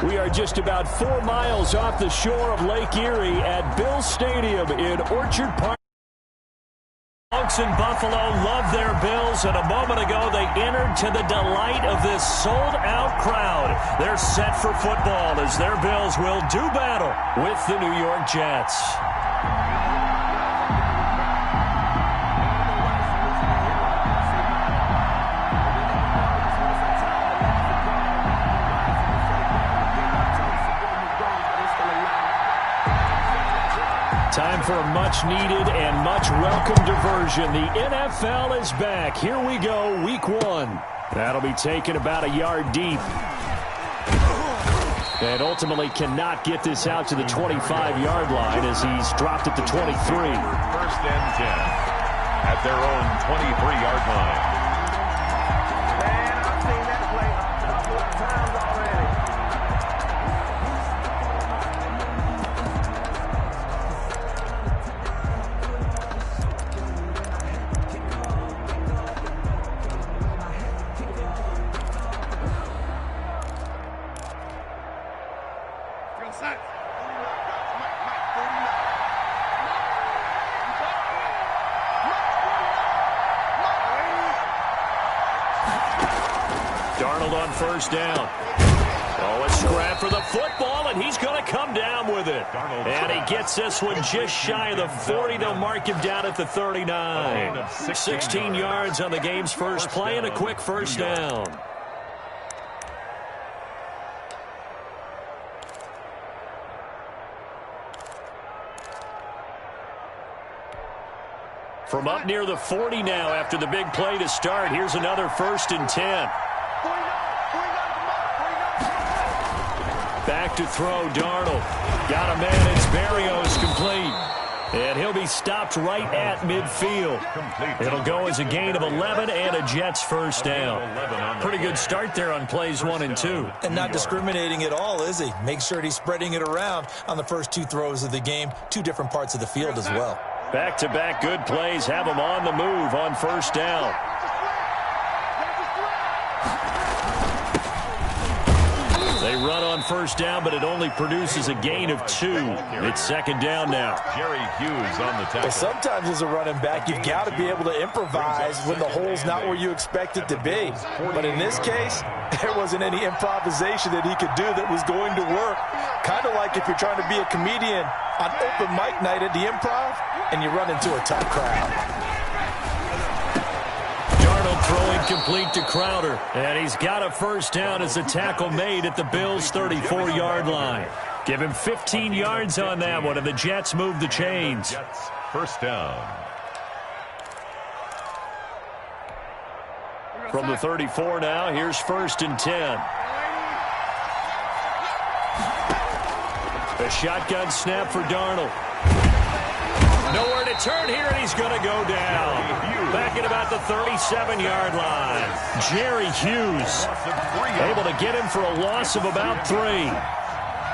We are just about 4 miles off the shore of Lake Erie at Bill Stadium in Orchard Park. Folks in Buffalo love their Bills, and a moment ago they entered to the delight of this sold-out crowd. They're set for football as their Bills will do battle with the New York Jets. Time for a much-needed and much-welcome diversion. The NFL is back. Here we go, Week 1. That'll be taken about a yard deep. And ultimately cannot get this out to the 25-yard line as he's dropped at the 23. First and 10 at their own 23-yard line. Man, I've seen that play a couple of times already. Darnold on first down. Oh, a scrap for the football, and he's going to come down with it. And he gets this one just shy of the 40. They'll mark him down at the 39. 16 yards on the game's first play and a quick first down. From up near the 40 now after the big play to start. Here's another 1st and 10. Back to throw, Darnold. Got a man, it's Berrios, complete. And he'll be stopped right at midfield. It'll go as a gain of 11 and a Jets first down. Pretty good start there on plays 1 and 2. And not discriminating at all, is he? Make sure he's spreading it around on the first 2 throws of the game. 2 different parts of the field as well. Back-to-back good plays have him on the move on first down. They run on first down, but it only produces a gain of 2. It's second down now. Jerry Hughes on the tackle. Well, sometimes as a running back, you've got to be able to improvise when the hole's not where you expect it to be. But in this case, there wasn't any improvisation that he could do that was going to work. Kind of like if you're trying to be a comedian on open mic night at the Improv and you run into a tough crowd. Throwing complete to Crowder, and he's got a first down as the tackle made at the Bills' 34-yard line. Give him 15 yards on that one, and the Jets move the chains. Jets first down. From the 34 now, here's 1st and 10. A shotgun snap for Darnold. Nowhere to turn here, and he's going to go down. Back at about the 37-yard line. Jerry Hughes able to get him for a loss of about 3.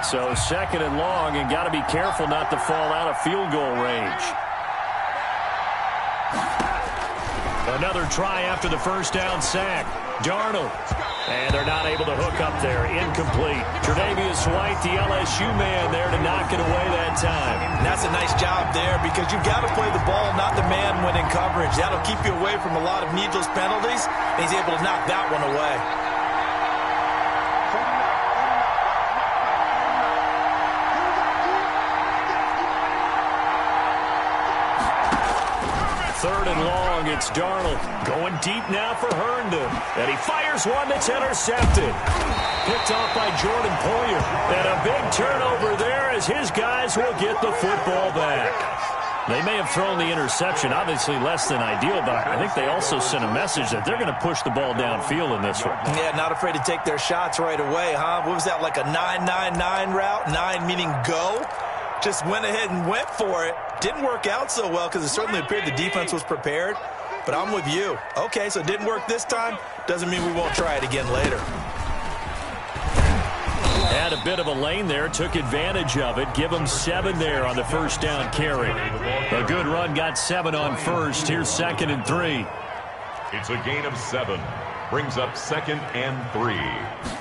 So 2nd and long, and got to be careful not to fall out of field goal range. Another try after the first down sack. Darnold. And they're not able to hook up there. Incomplete. Tre'Davious White, the LSU man there to knock it away that time. And that's a nice job there because you've got to play the ball, not the man when in coverage. That'll keep you away from a lot of needless penalties. And he's able to knock that one away. Third and long, it's Darnold. Going deep now for Herndon. And he fires one that's intercepted. Picked off by Jordan Poyer. And a big turnover there as his guys will get the football back. They may have thrown the interception, obviously less than ideal, but I think they also sent a message that they're going to push the ball downfield in this one. Yeah, not afraid to take their shots right away, huh? What was that, like a 9-9-9 route? 9 meaning go? Just went ahead and went for it. Didn't work out so well because it certainly appeared the defense was prepared. But I'm with you. Okay, so it didn't work this time. Doesn't mean we won't try it again later. Had a bit of a lane there. Took advantage of it. Give them 7 there on the first down carry. A good run. Got 7 on first. Here's 2nd and 3. It's a gain of 7. Brings up 2nd and 3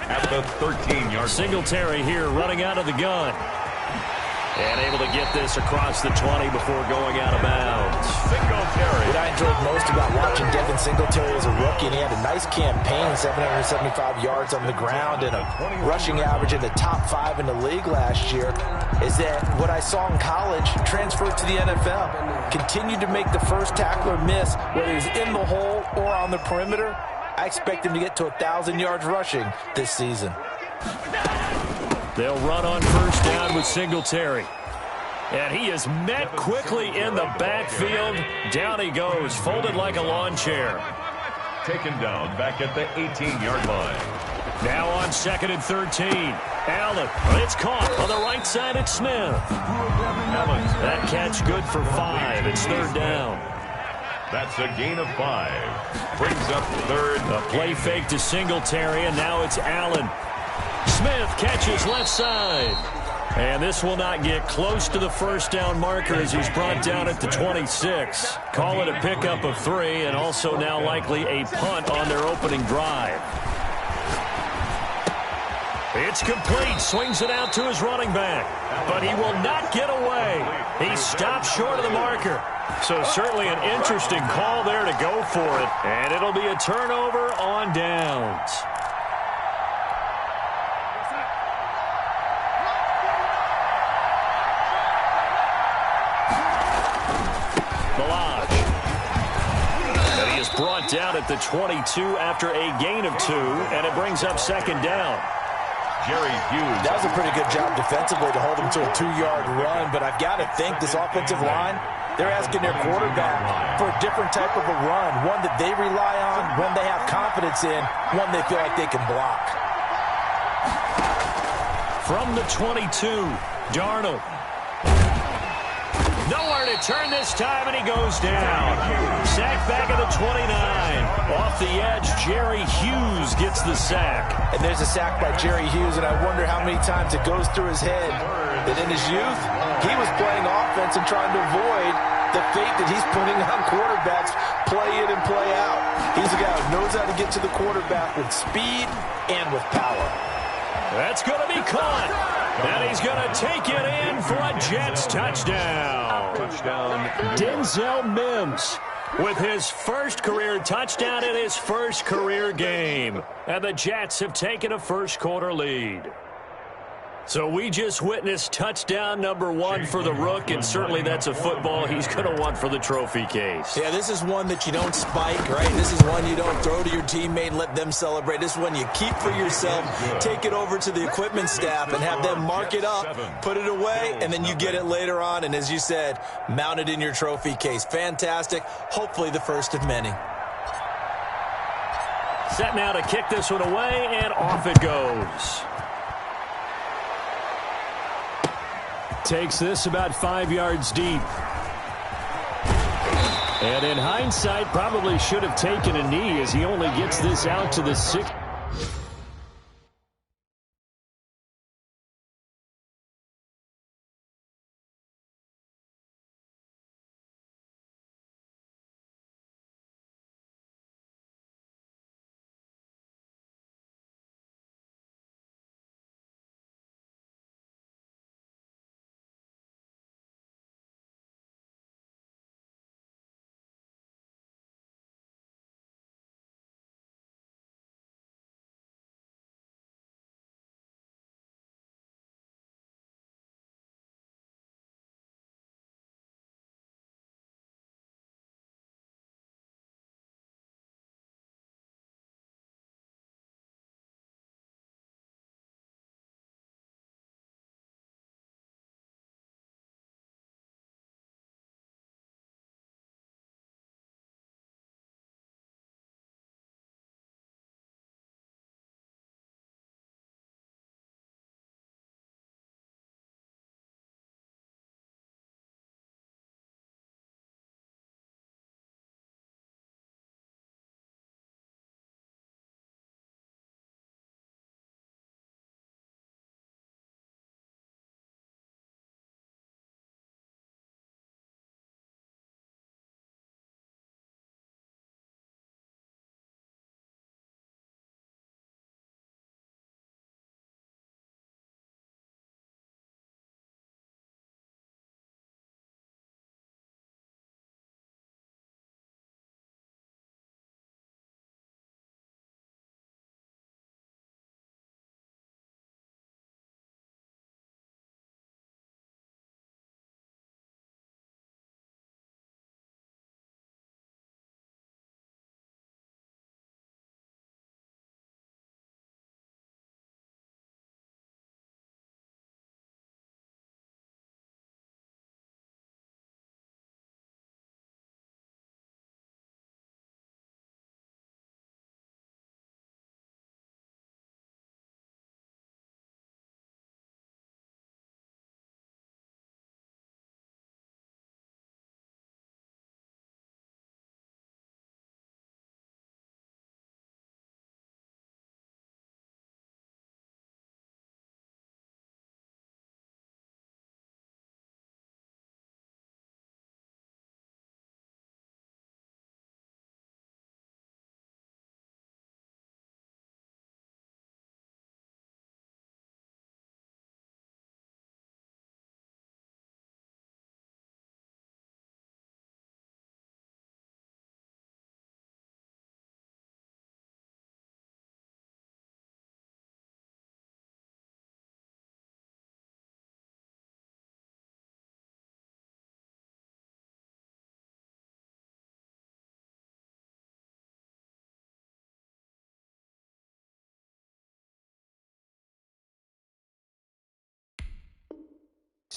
at the 13-yard line. Singletary here running out of the gun. And able to get this across the 20 before going out of bounds. Singletary. What I enjoyed most about watching Devin Singletary as a rookie, and he had a nice campaign, 775 yards on the ground and a rushing average in the top 5 in the league last year, is that what I saw in college transferred to the NFL. Continued to make the first tackler miss, whether he's in the hole or on the perimeter. I expect him to get to 1,000 yards rushing this season. They'll run on first down with Singletary. And he is met quickly in the backfield. Down he goes, folded like a lawn chair. Taken down back at the 18-yard line. Now on 2nd and 13. Allen, it's caught on the right side at Smith. Allen. That catch good for 5. It's 3rd down. That's a gain of 5. Brings up 3rd. A play fake to Singletary, and now it's Allen. Smith catches left side. And this will not get close to the first down marker as he's brought down at the 26. Call it a pickup of 3, and also now likely a punt on their opening drive. It's complete. Swings it out to his running back. But he will not get away. He stops short of the marker. So certainly an interesting call there to go for it. And it'll be a turnover on downs. And he is brought down at the 22 after a gain of 2. And it brings up 2nd down. Jerry Hughes. That was a pretty good job defensively to hold him to a 2-yard run, but I've got to think this offensive line, they're asking their quarterback for a different type of a run, one that they rely on, one they have confidence in, one they feel like they can block. From the 22, Darnold. Nowhere to turn this time, and he goes down. Sack back at the 29. Off the edge, Jerry Hughes gets the sack. And there's a sack by Jerry Hughes, and I wonder how many times it goes through his head that in his youth, he was playing offense and trying to avoid the fate that he's putting on quarterbacks, play in and play out. He's a guy who knows how to get to the quarterback with speed and with power. That's going to be caught. And he's going to take it in for a Jets touchdown. Denzel Mims with his first career touchdown in his first career game. And the Jets have taken a first-quarter lead. So we just witnessed touchdown number 1 for the Rook, and certainly that's a football he's going to want for the trophy case. Yeah, this is one that you don't spike, right? This is one you don't throw to your teammate and let them celebrate. This is one you keep for yourself, take it over to the equipment staff and have them mark it up, put it away, and then you get it later on. And as you said, mount it in your trophy case. Fantastic. Hopefully the first of many. Set now to kick this one away, and off it goes. Takes this about 5 yards deep. And in hindsight, probably should have taken a knee as he only gets this out to the 6.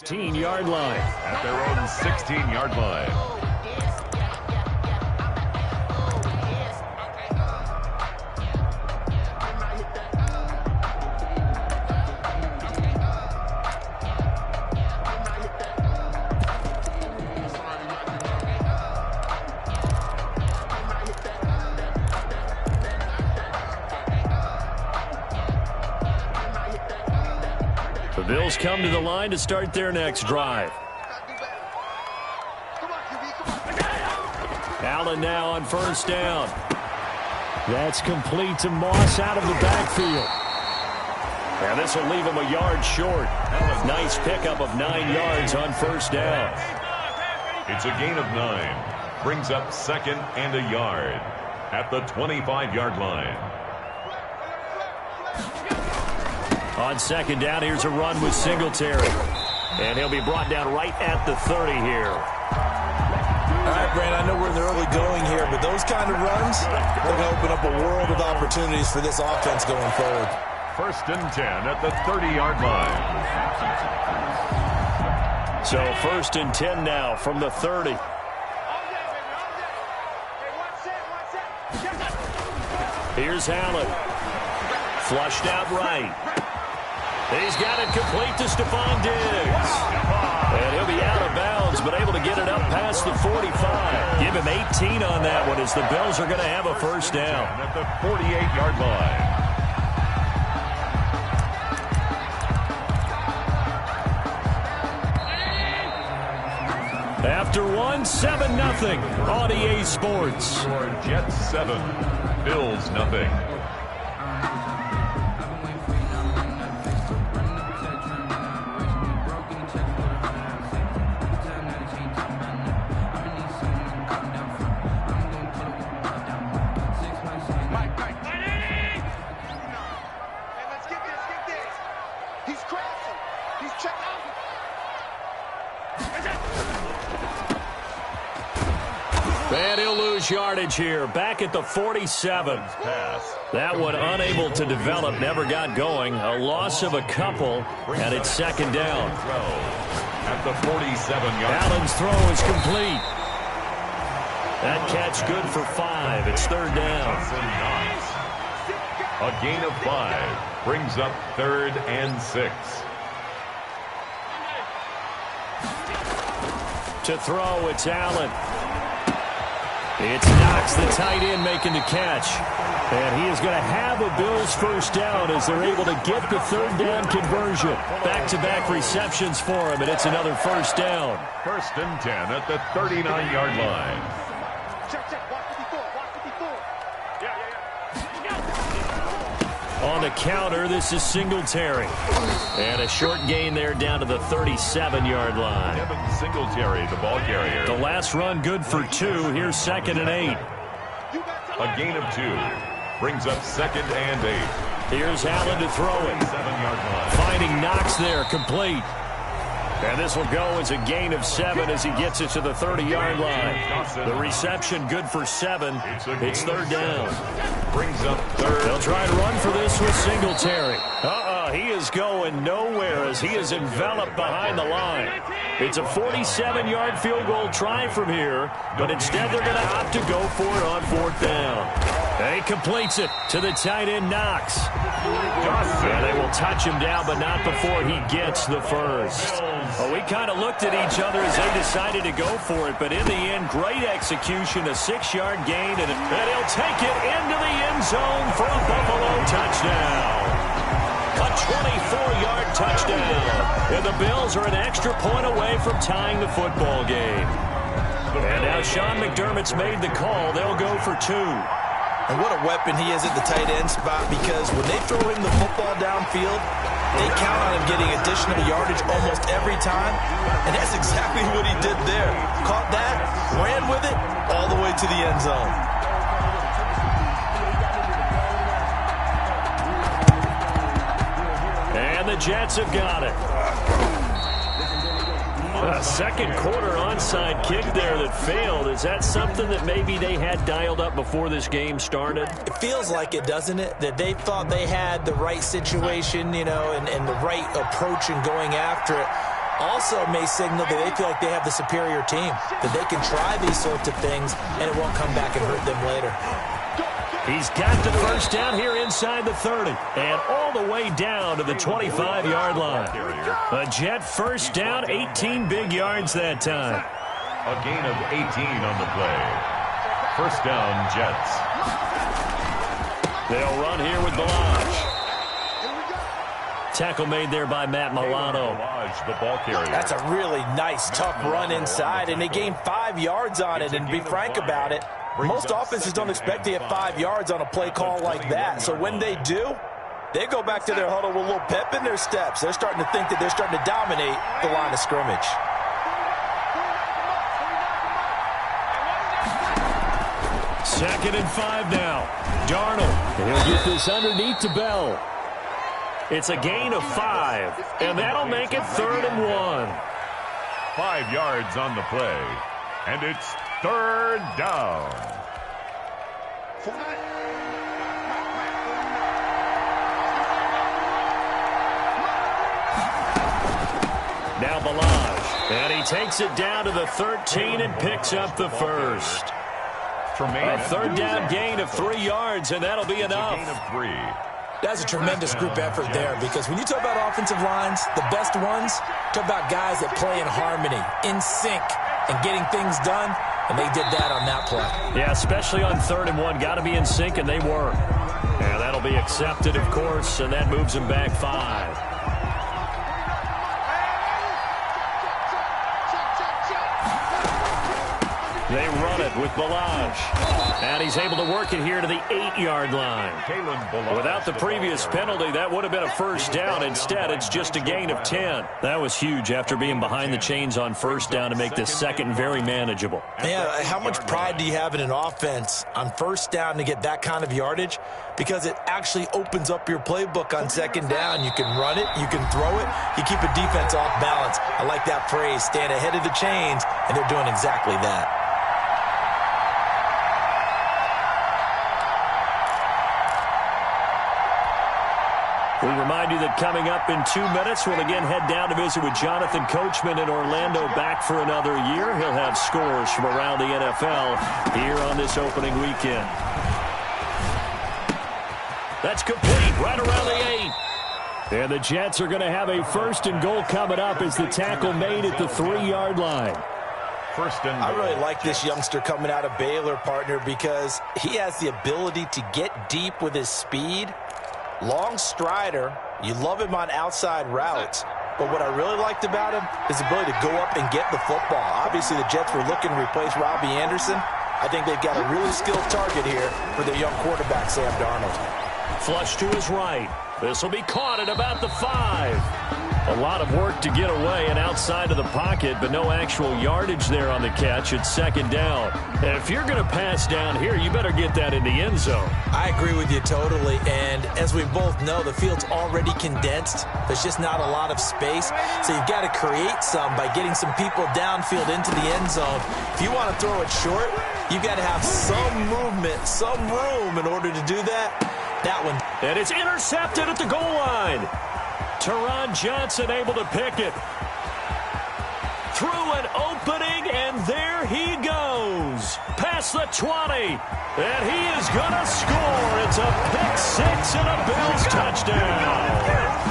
16-yard line. At their own 16-yard line. The Bills come to the line to start their next drive. Allen now on first down. That's complete to Moss out of the backfield. And this will leave him a yard short. Nice pickup of 9 yards on first down. It's a gain of 9. Brings up second and a yard at the 25-yard line. On second down, here's a run with Singletary. And he'll be brought down right at the 30 here. All right, Brand, I know we're in the early going here, but those kind of runs, they're going to open up a world of opportunities for this offense going forward. First and 10 at the 30-yard line. So first and 10 now from the 30. Here's Allen. Flushed out right. He's got it complete to Stephon Diggs. And he'll be out of bounds, but able to get it up past the 45. Give him 18 on that one as the Bills are going to have a first down. At the 48-yard line. After one, 7-0 on EA Sports. Jets 7, Bills nothing. And he'll lose yardage here. Back at the 47. That one unable to develop, never got going. A loss of a couple, and it's second down. At the 47-yard line. Allen's throw is complete. That catch good for 5. It's third down. A gain of 5 brings up 3rd and 6. To throw, it's Allen. It's Knox, the tight end, making the catch. And he is going to have a Bills first down as they're able to get the third down conversion. Back-to-back receptions for him, and it's another first down. First and 10 at the 39-yard line. On the counter, this is Singletary. And a short gain there down to the 37-yard line. Devin Singletary, the ball carrier. The last run good for 2. Here's 2nd and 8. A gain of 2 brings up 2nd and 8. Here's Allen to throw it. 7-yard line. Finding Knox there, complete. And this will go as a gain of 7 as he gets it to the 30-yard line. The reception good for 7. It's third down. Brings up 3rd. They'll try and run for this with Singletary. He is going nowhere as he is enveloped behind the line. It's a 47-yard field goal try from here, but instead they're going to opt to go for it on 4th down. And he completes it to the tight end, Knox. And they will touch him down, but not before he gets the first. Well, we kind of looked at each other as they decided to go for it, but in the end, great execution, a 6-yard gain, and he'll take it into the end zone for a Buffalo touchdown. A 24-yard touchdown. And the Bills are an extra point away from tying the football game. And now Sean McDermott's made the call. They'll go for 2. And what a weapon he is at the tight end spot, because when they throw him the football downfield, they count on him getting additional yardage almost every time. And that's exactly what he did there. Caught that, ran with it, all the way to the end zone. And the Jets have got it. A second quarter onside kick there that failed. Is that something that maybe they had dialed up before this game started? It feels like it, doesn't it? That they thought they had the right situation, you know, and the right approach in going after it. also may signal that they feel like they have the superior team, that they can try these sorts of things, and it won't come back and hurt them later. He's got the first down here inside the 30 and all the way down to the 25-yard line. A Jet first down, 18 big yards that time. A gain of 18 on the play. First down, Jets. They'll run here with Balazs. Tackle made there by Matt Milano. The ball carrier. That's a really nice, tough run inside, and they gained 5 yards on it. And to be frank about it, most offenses don't expect to get 5 yards on a play call like that. So when they do, they go back to their huddle with a little pep in their steps. They're starting to think that they're starting to dominate the line of scrimmage. Second and 5 now. Darnold. He'll get this underneath to Bell. It's a gain of 5, and that'll make it 3rd and 1. 5 yards on the play, and it's 3rd down. Now Balazs, and he takes it down to the 13 and picks up the first. A 3rd down gain of 3 yards, and that'll be enough. Gain of 3. That's a tremendous group effort there, because when you talk about offensive lines, the best ones, talk about guys that play in harmony, in sync, and getting things done, and they did that on that play. Yeah, especially on 3rd and 1. Got to be in sync, and they were. And that'll be accepted, of course, and that moves them back 5. They run it with Balazs. And he's able to work it here to the 8-yard line. Without the previous penalty, that would have been a first down. Instead, it's just a gain of 10. That was huge after being behind the chains on first down to make this second very manageable. Yeah, how much pride do you have in an offense on first down to get that kind of yardage? Because it actually opens up your playbook on second down. You can run it, you can throw it, you keep a defense off balance. I like that phrase, stand ahead of the chains, and they're doing exactly that. We remind you that coming up in 2 minutes, we'll again head down to visit with Jonathan Coachman in Orlando, back for another year. He'll have scores from around the NFL here on this opening weekend. That's complete right around the 8. And the Jets are going to have a 1st and goal coming up as the tackle made at the 3-yard line. I really like this youngster coming out of Baylor, partner, because he has the ability to get deep with his speed. Long strider. You love him on outside routes. But what I really liked about him is the ability to go up and get the football. Obviously, the Jets were looking to replace Robbie Anderson. I think they've got a really skilled target here for their young quarterback, Sam Darnold. Flush to his right. This will be caught at about the 5. A lot of work to get away and outside of the pocket, but no actual yardage there on the catch. It's 2nd down. And if you're going to pass down here, you better get that in the end zone. I agree with you totally. And as we both know, the field's already condensed. There's just not a lot of space. So you've got to create some by getting some people downfield into the end zone. If you want to throw it short, you've got to have some movement, some room in order to do that. That one. And it's intercepted at the goal line. Teron Johnson able to pick it. Through an opening, and there he goes. Past the 20. And he is going to score. It's a pick-6 and a Bills touchdown.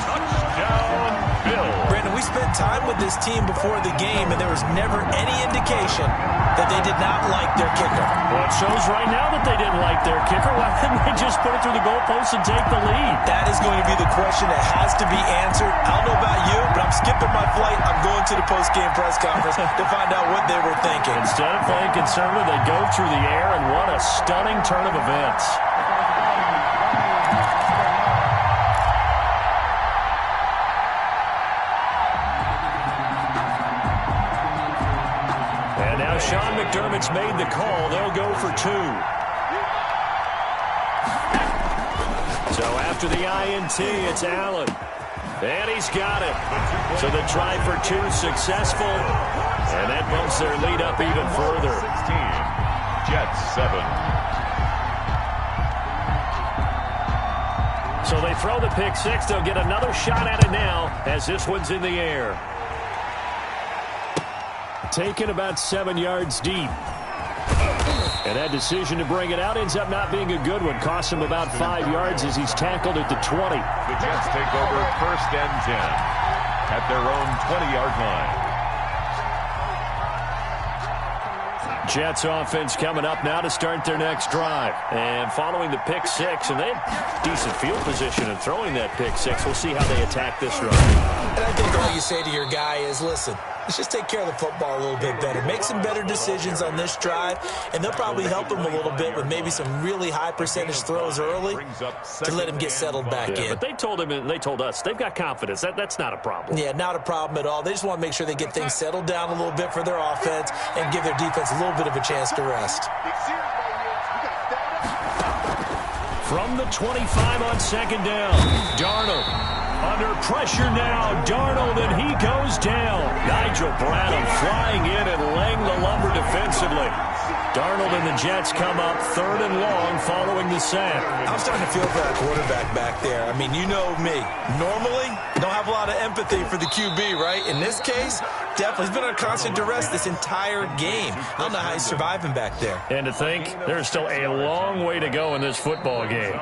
Touchdown, Bills. Brandon, we spent time with this team before the game, and there was never any indication that they did not like their kicker. Well, it shows right now that they didn't like their kicker. Why didn't they just put it through the goalpost and take the lead? That is going to be the question that has to be answered. I don't know about you, but I'm skipping my flight. I'm going to the post-game press conference to find out what they were thinking. Instead of playing conservative, they go through the air, and what a stunning turn of events. Sean McDermott's made the call. They'll go for 2. So after the INT, it's Allen. And he's got it. So the try for 2 successful. And that bumps their lead up even further. 16. Jets 7. So they throw the pick 6. They'll get another shot at it now as this one's in the air. taken about 7 yards deep. And that decision to bring it out ends up not being a good one. Costs him about 5 yards as he's tackled at the 20. The Jets take over 1st and 10 at their own 20-yard line. Jets offense coming up now to start their next drive. And following the pick six, and they had decent field position in throwing that pick six. We'll see how they attack this run. And I think all you say to your guy is, listen, let's just take care of the football a little bit better. Make some better decisions on this drive, and they'll probably help him a little bit with maybe some really high percentage throws early to let him get settled back in. But they told him, and they told us, they've got confidence. That's not a problem. Yeah, not a problem at all. They just want to make sure they get things settled down a little bit for their offense and give their defense a little bit of a chance to rest. From the 25 on 2nd down, Darnold. Under pressure now, Darnold, and he goes down. Nigel Bradham flying in and laying the lumber defensively. Darnold and the Jets come up 3rd and long following the sack. I'm starting to feel for that quarterback back there. I mean, you know me. Normally, don't have a lot of empathy for the QB, right? In this case, definitely. He's been under constant duress this entire game. I don't know how he's surviving back there. And to think, there's still a long way to go in this football game.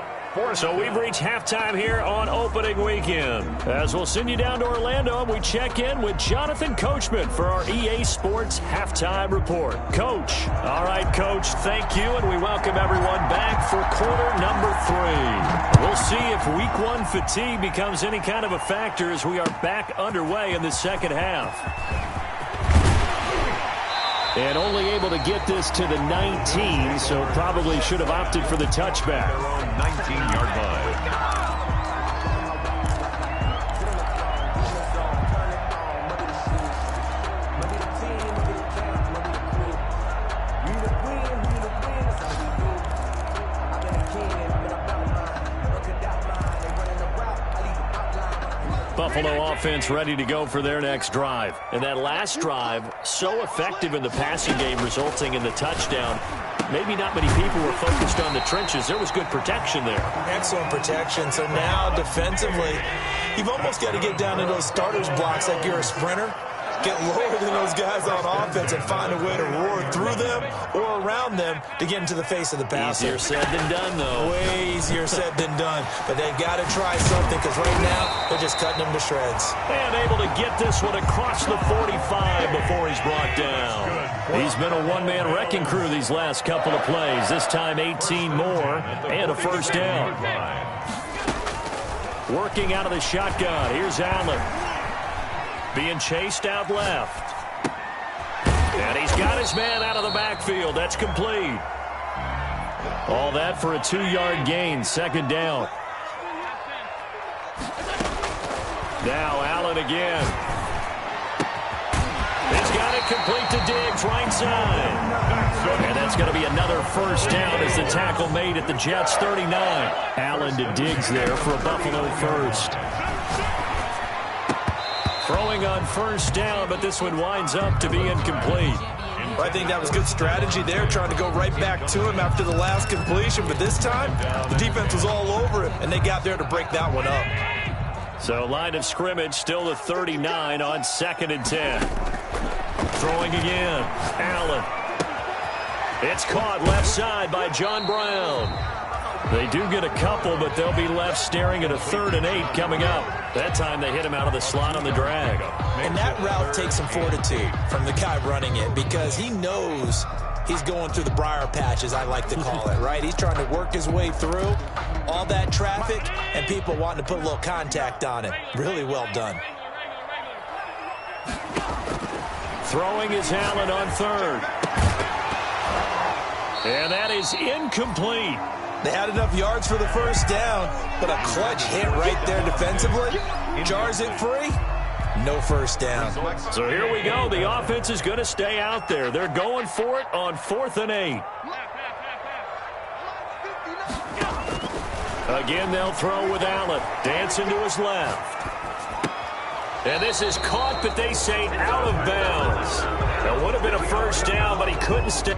So we've reached halftime here on opening weekend. As we'll send you down to Orlando, and we check in with Jonathan Coachman for our EA Sports Halftime Report. Coach. All right, Coach, thank you, and we welcome everyone back for quarter number 3. We'll see if week 1 fatigue becomes any kind of a factor as we are back underway in the second half. And only able to get this to the 19, so probably should have opted for the touchback. 19-yard line. Buffalo offense ready to go for their next drive. And that last drive, so effective in the passing game, resulting in the touchdown. Maybe not many people were focused on the trenches. There was good protection there. Excellent protection. So now, defensively, you've almost got to get down to those starters blocks like you're a sprinter. Get lower than those guys on offense and find a way to roar through them or around them to get into the face of the passer. Easier said than done, though. Way easier said than done. But they've got to try something because right now they're just cutting them to shreds. And able to get this one across the 45 before he's brought down. He's been a one-man wrecking crew these last couple of plays. This time 18 more and a first down. Working out of the shotgun. Here's Allen. Being chased out left. And he's got his man out of the backfield. That's complete. All that for a 2-yard gain. 2nd down. Now Allen again. He's got it complete to Diggs, right side. And that's going to be another first down as the tackle made at the Jets' 39. Allen to Diggs there for a Buffalo first. Throwing on first down, but this one winds up to be incomplete. Well, I think that was good strategy there, trying to go right back to him after the last completion. But this time, the defense was all over him, and they got there to break that one up. So line of scrimmage still the 39 on 2nd and 10. Throwing again. Allen. It's caught left side by John Brown. They do get a couple, but they'll be left staring at a 3rd and 8 coming up. That time they hit him out of the slot on the drag. And that route takes some fortitude from the guy running it because he knows he's going through the briar patch, as I like to call it, right? He's trying to work his way through all that traffic and people wanting to put a little contact on him. Really well done. Throwing is Allen on 3rd. And that is incomplete. They had enough yards for the first down, but a clutch hit right there defensively. Jars it free. No first down. So here we go. The offense is going to stay out there. They're going for it on 4th and 8. Again, they'll throw with Allen. Dancing to his left. And this is caught, but they say out of bounds. That would have been a first down, but he couldn't stay.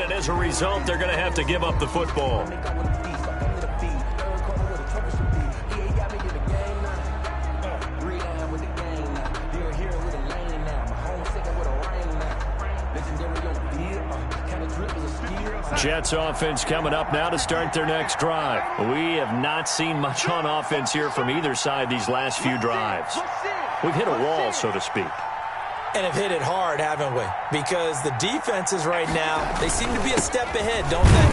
and as a result, they're going to have to give up the football. Jets offense coming up now to start their next drive. We have not seen much on offense here from either side these last few drives. We've hit a wall, so to speak. And have hit it hard, haven't we? Because the defenses right now, they seem to be a step ahead, don't they?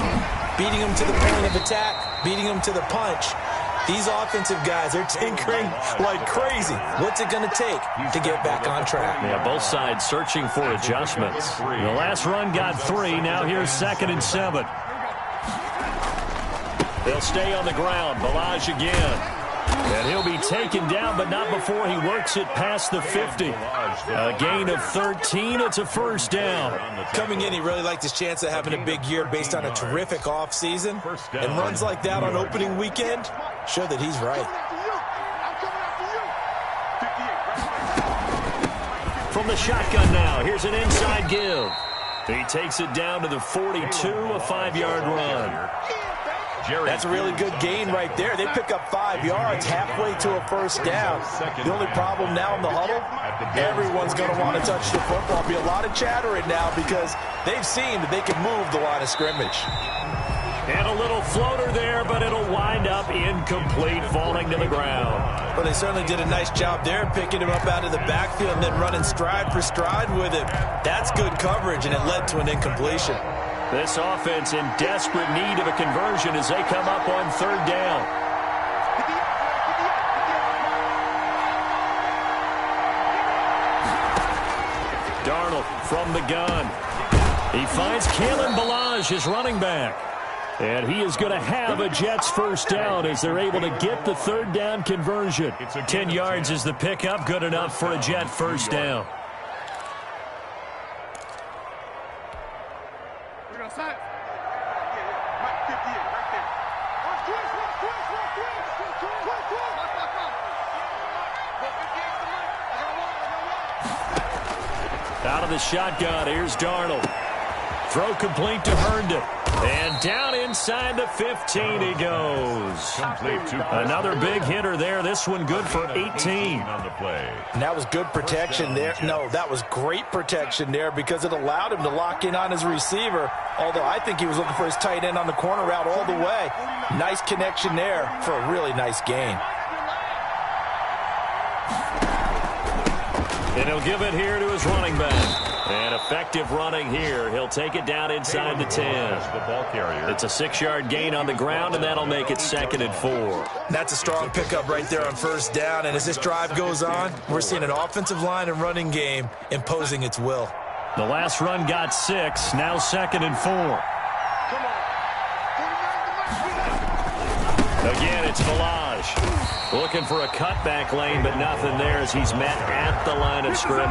Beating them to the point of attack, beating them to the punch. These offensive guys, they're tinkering like crazy. What's it going to take to get back on track? Yeah, both sides searching for adjustments. The last run got 3. Now here's 2nd and 7. They'll stay on the ground. Ballage again. And he'll be taken down, but not before he works it past the 50. A gain of 13. It's a first down. Coming in, he really liked his chance of having a big year based on a terrific offseason. And runs like that on opening weekend show that he's right. From the shotgun now, here's an inside give. He takes it down to the 42, a 5-yard run. That's a really good gain right there. They pick up 5 yards halfway to a first down. The only problem now in the huddle, everyone's going to want to touch the football. Be a lot of chattering now because they've seen that they can move the line of scrimmage. And a little floater there, but it'll wind up incomplete, falling to the ground. Well, they certainly did a nice job there, picking him up out of the backfield and then running stride for stride with him. That's good coverage, and it led to an incompletion. This offense in desperate need of a conversion as they come up on 3rd down. Darnold from the gun. He finds Kalen Ballage, his running back. And he is going to have a Jets first down as they're able to get the 3rd down conversion. 10 yards is the pickup, good enough for a Jet first down. Out of the shotgun, here's Darnold. Throw complete to Herndon. And down inside the 15 he goes. Another big hitter there. This one good for 18. And that was good protection there. No, that was great protection there because it allowed him to lock in on his receiver. Although I think he was looking for his tight end on the corner route all the way. Nice connection there for a really nice gain. And he'll give it here to his running back. And effective running here. He'll take it down inside the 10. It's a 6-yard gain on the ground, and that'll make it 2nd and 4. That's a strong pickup right there on first down. And as this drive goes on, we're seeing an offensive line and running game imposing its will. The last run got 6. Now 2nd and 4. Again, it's Ballage. Looking for a cutback lane, but nothing there as he's met at the line of scrimmage.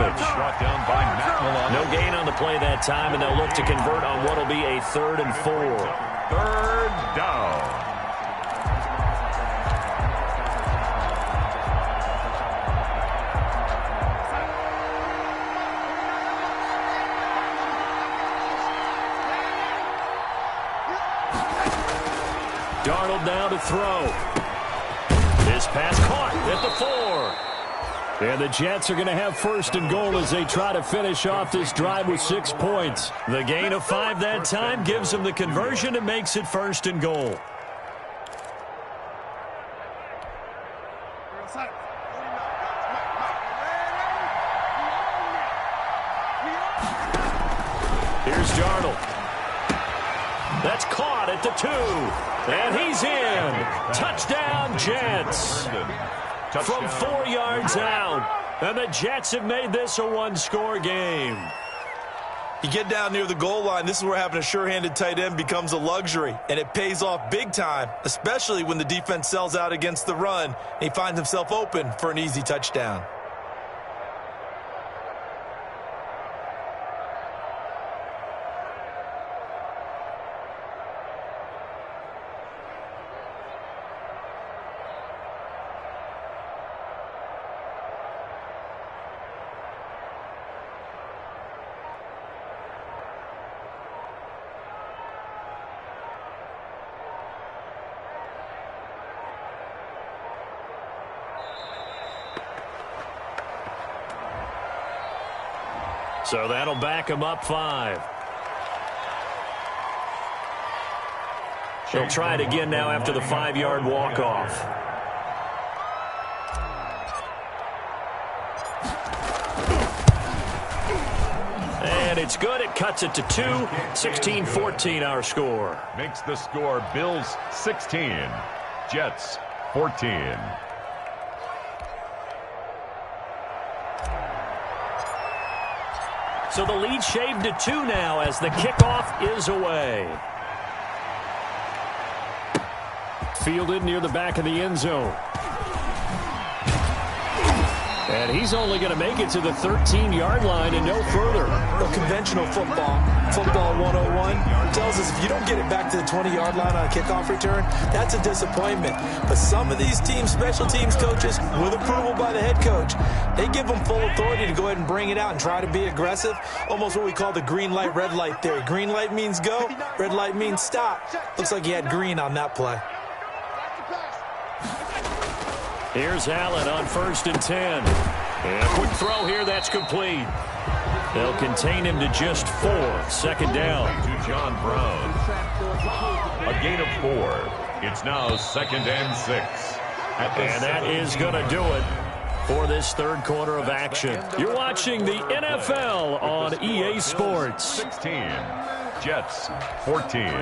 No gain on the play that time, and they'll look to convert on what will be a 3rd and 4. 3rd down. Darnold now to throw. This pass caught at the 4. And the Jets are going to have 1st and goal as they try to finish off this drive with 6 points. The gain of 5 that time gives them the conversion and makes it 1st and goal. Here's Darnold. That's caught at the 2. And he's in. Touchdown, Jets. From 4 yards out. And the Jets have made this a 1-score game. You get down near the goal line, this is where having a sure-handed tight end becomes a luxury. And it pays off big time, especially when the defense sells out against the run. And he finds himself open for an easy touchdown. So that'll back him up 5. He'll try it again now after the 5-yard walk-off. And it's good. It cuts it to 2. 16-14 our score. Makes the score Bills 16, Jets 14. So the lead shaved to 2 now as the kickoff is away. Fielded near the back of the end zone. And he's only going to make it to the 13-yard line and no further. Well, conventional football 101, tells us if you don't get it back to the 20-yard line on a kickoff return, that's a disappointment. But some of these teams, special teams coaches, with approval by the head coach, they give them full authority to go ahead and bring it out and try to be aggressive. Almost what we call the green light, red light theory. Green light means go, red light means stop. Looks like he had green on that play. Here's Allen on 1st and 10. And a quick throw here, that's complete. They'll contain him to just 4. 2nd down. To John Brown. A gain of 4. It's now 2nd and 6. And that is going to do it for this 3rd quarter of action. You're watching the NFL on EA Sports. 16, Jets 14.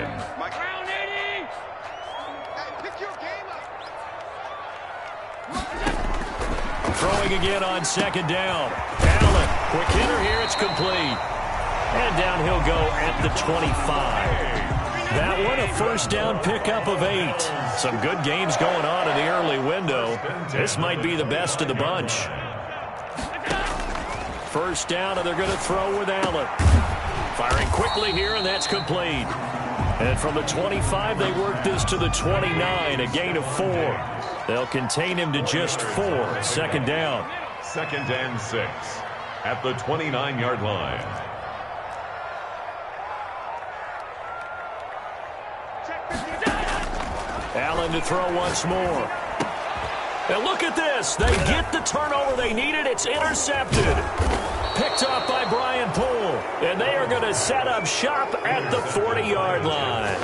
Throwing again on 2nd down. Allen, quick hitter here, it's complete. And down he'll go at the 25. That one a 1st down pickup of 8. Some good games going on in the early window. This might be the best of the bunch. 1st down, and they're going to throw with Allen. Firing quickly here, and that's complete. And from the 25, they work this to the 29, a gain of 4. They'll contain him to just 4. 2nd down. 2nd and 6 at the 29-yard line. Allen to throw once more. And look at this. They get the turnover they needed. It's intercepted. Picked off by Brian Poole. And they are going to set up shop at the 40-yard line.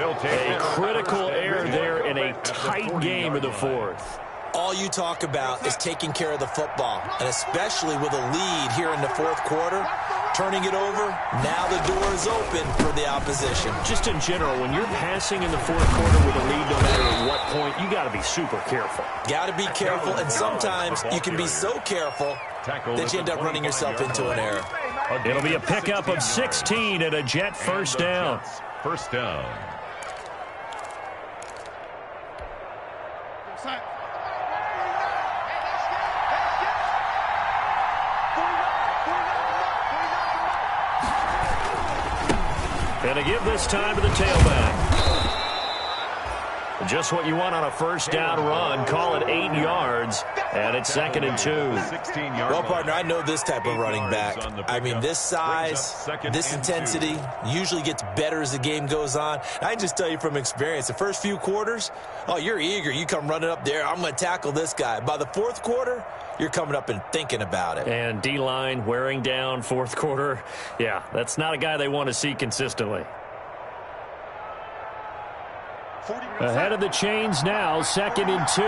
A critical error there in a tight game in the 4th. All you talk about is taking care of the football, and especially with a lead here in the 4th quarter, turning it over, now the door is open for the opposition. Just in general, when you're passing in the 4th quarter with a lead, no matter at what point, you got to be super careful. Got to be careful, and sometimes you can be so careful that you end up running yourself into an error. It'll be a pickup of 16 and a Jet 1st down. 1st down. And to give this time to the tailback. Just what you want on a 1st down run. Call it 8 yards, and it's 2nd and 2. Well, partner, I know this type of running back. I mean, this size, this intensity usually gets better as the game goes on. I can just tell you from experience, the first few quarters, oh, you're eager. You come running up there, I'm going to tackle this guy. By the 4th quarter, you're coming up and thinking about it. And D-line wearing down 4th quarter. Yeah, that's not a guy they want to see consistently. Ahead of the chains now, 2nd and 2.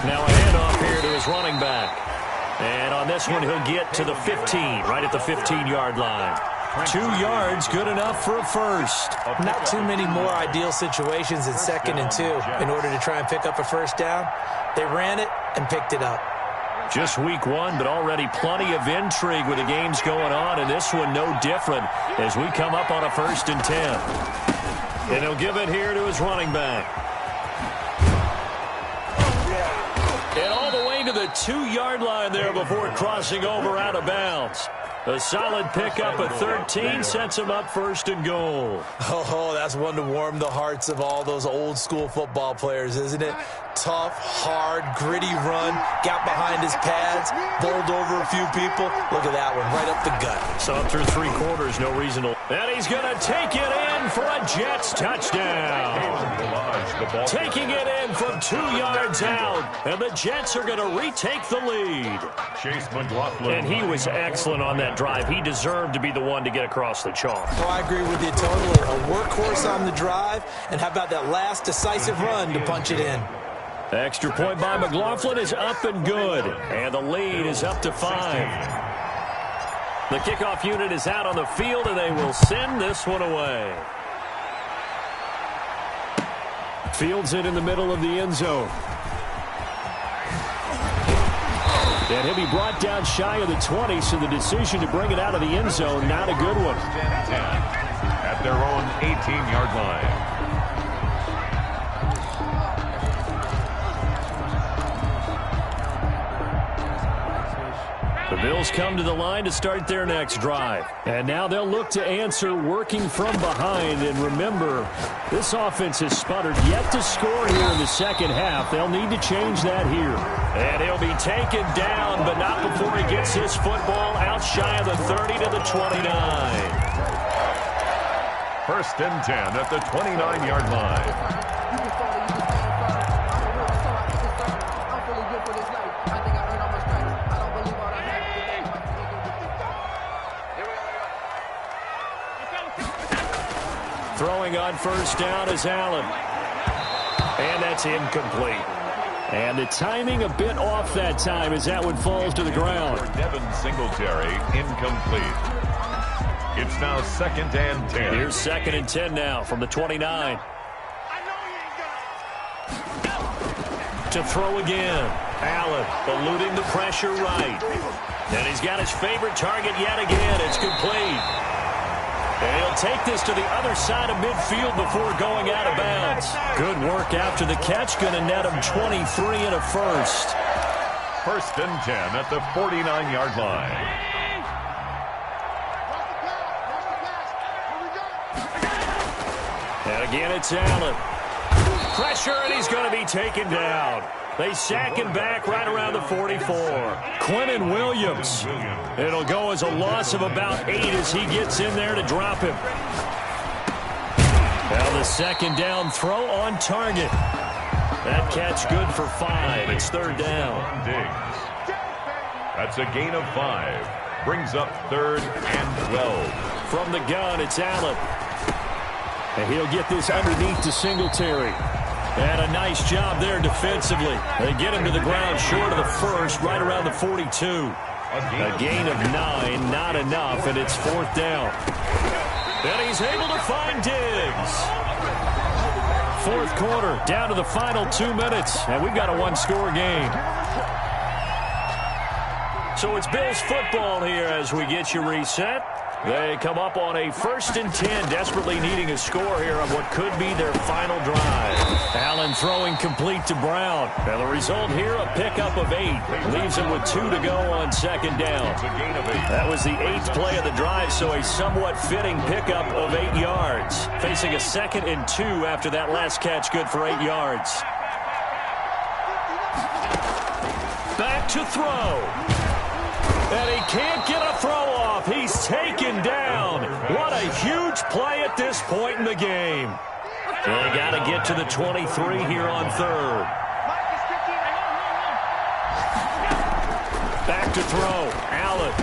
Now a handoff here to his running back. And on this one, he'll get to the 15, right at the 15-yard line. 2 yards, good enough for a 1st. Not too many more ideal situations in 2nd and 2 in order to try and pick up a 1st down. They ran it and picked it up. Just week 1, but already plenty of intrigue with the games going on, and this one no different as we come up on a 1st and 10. And he'll give it here to his running back. And all the way to the 2-yard line there before crossing over out of bounds. A solid pickup at 13 sets him up 1st and goal. Oh, that's one to warm the hearts of all those old school football players, isn't it? Tough, hard, gritty run, got behind his pads, bowled over a few people. Look at that one, right up the gut. So through 3 quarters, no reason to. And he's going to take it in. in for a Jets touchdown. Taking it in from 2 yards out, and the Jets are going to retake the lead. Chase McLaughlin. And he was excellent on that drive. He deserved to be the one to get across the chalk. Oh, I agree with you totally. A workhorse on the drive, and how about that last decisive run to punch it in? Extra point by McLaughlin is up and good, and the lead is up to 5. The kickoff unit is out on the field, and they will send this one away. Fields it in the middle of the end zone. And he'll be brought down shy of the 20, so the decision to bring it out of the end zone, not a good one. 10 at their own 18-yard line. The Bills come to the line to start their next drive. And now they'll look to answer working from behind. And remember, this offense has sputtered yet to score here in the second half. They'll need to change that here. And he'll be taken down, but not before he gets his football out shy of the 30 to the 29. First and 10 at the 29-yard line. Throwing on first down is Allen. And that's incomplete. And the timing a bit off that time as that one falls to the ground. Devin Singletary, incomplete. It's now second and 10. Here's second and 10 now from the 29. To throw again. Allen eluding the pressure right. And he's got his favorite target yet again. It's complete. And he'll take this to the other side of midfield before going out of bounds. Good work after the catch. Going to net him 23 and a first. First and 10 at the 49-yard line. And again, it's Allen. Pressure, and he's going to be taken down. They sack him back right around the 44. Quinnen Williams. It'll go as a loss of about 8 as he gets in there to drop him. Now the second down throw on target. That catch good for 5. It's third down. Diggs. That's a gain of 5. Brings up third and 12. From the gun, it's Allen. And he'll get this underneath to Singletary. And a nice job there defensively. They get him to the ground short of the first, right around the 42. A gain of 9, not enough, and it's fourth down. And he's able to find Diggs. Fourth quarter, down to the final 2 minutes, and we've got a one-score game. So it's Bills football here as we get you reset. They come up on a first and 10, desperately needing a score here on what could be their final drive. Allen throwing complete to Brown. And the result here, a pickup of 8. Leaves him with 2 to go on second down. That was the 8th play of the drive, so a somewhat fitting pickup of 8 yards. Facing a second and 2 after that last catch, good for 8 yards. Back to throw. And he can't get a throw off. He's taken down. What a huge play at this point in the game. They got to get to the 23 here on third. Back to throw. Allen.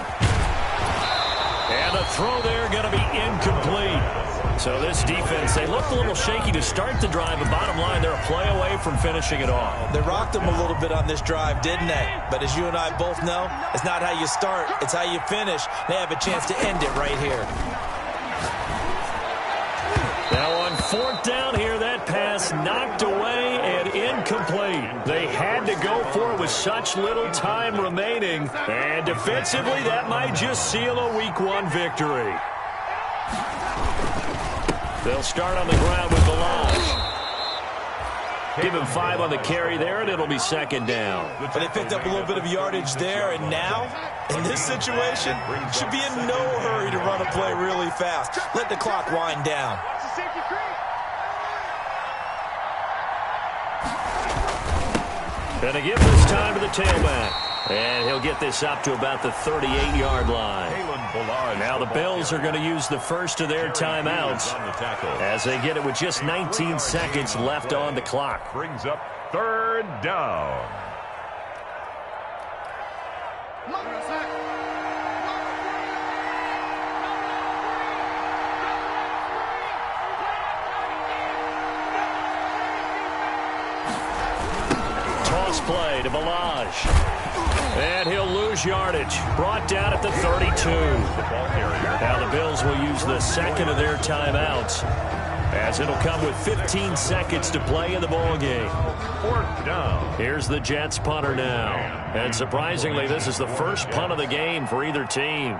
And the throw there going to be incomplete. So this defense, they looked a little shaky to start the drive, but bottom line, they're a play away from finishing it off. They rocked them a little bit on this drive, didn't they? But as you and I both know, it's not how you start, it's how you finish. They have a chance to end it right here. Now on fourth down here, that pass knocked away and incomplete. They had to go for it with such little time remaining. And defensively, that might just seal a Week 1 victory. They'll start on the ground with Balazs. Give him 5 on the carry there, and it'll be second down. But they picked up a little bit of yardage there, and now, in this situation, should be in no hurry to run a play really fast. Let the clock wind down. And to give this time to the tailback. And he'll get this up to about the 38-yard line. Now the Bills are going to use the first of their timeouts as they get it with just 19 seconds left on the clock. Brings up third down. Toss play to Ballage. And he'll lose yardage. Brought down at the 32. Now the Bills will use the second of their timeouts as it'll come with 15 seconds to play in the ball game. Fourth down. Here's the Jets punter now. And surprisingly, this is the first punt of the game for either team.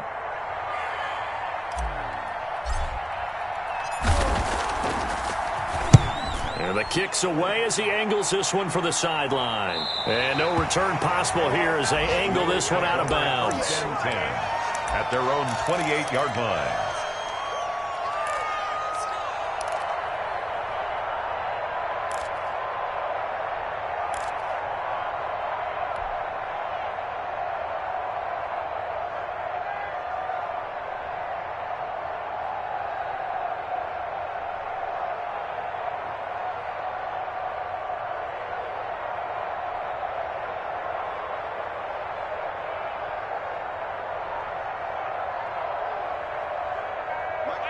And the kick's away as he angles this one for the sideline. And no return possible here as they angle this one out of bounds. 10 at their own 28-yard line.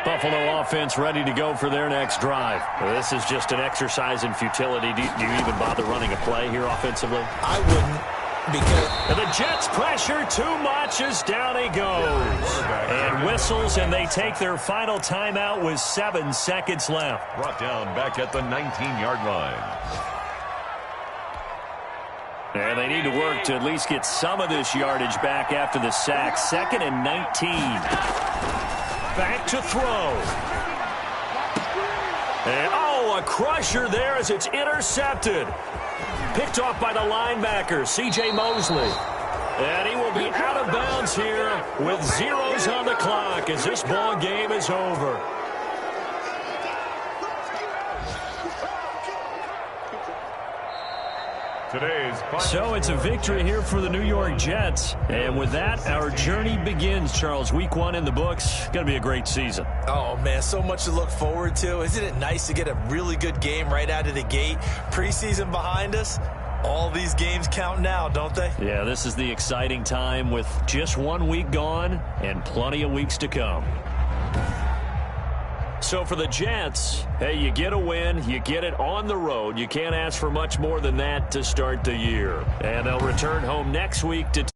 Buffalo offense ready to go for their next drive. This is just an exercise in futility. Do you even bother running a play here offensively? I wouldn't, because... And the Jets pressure too much as down he goes. And whistles, and they take their final timeout with 7 seconds left. Brought down back at the 19-yard line. And they need to work to at least get some of this yardage back after the sack. 2nd and 19. Back to throw. And, oh, a crusher there as it's intercepted. Picked off by the linebacker, C.J. Mosley. And he will be out of bounds here with zeros on the clock as this ball game is over. So it's a victory here for the New York Jets. And with that, our journey begins, Charles. Week 1 in the books. Going to be a great season. Oh, man, so much to look forward to. Isn't it nice to get a really good game right out of the gate? Preseason behind us. All these games count now, don't they? Yeah, this is the exciting time with just 1 week gone and plenty of weeks to come. So for the Jets, hey, you get a win, you get it on the road. You can't ask for much more than that to start the year. And they'll return home next week to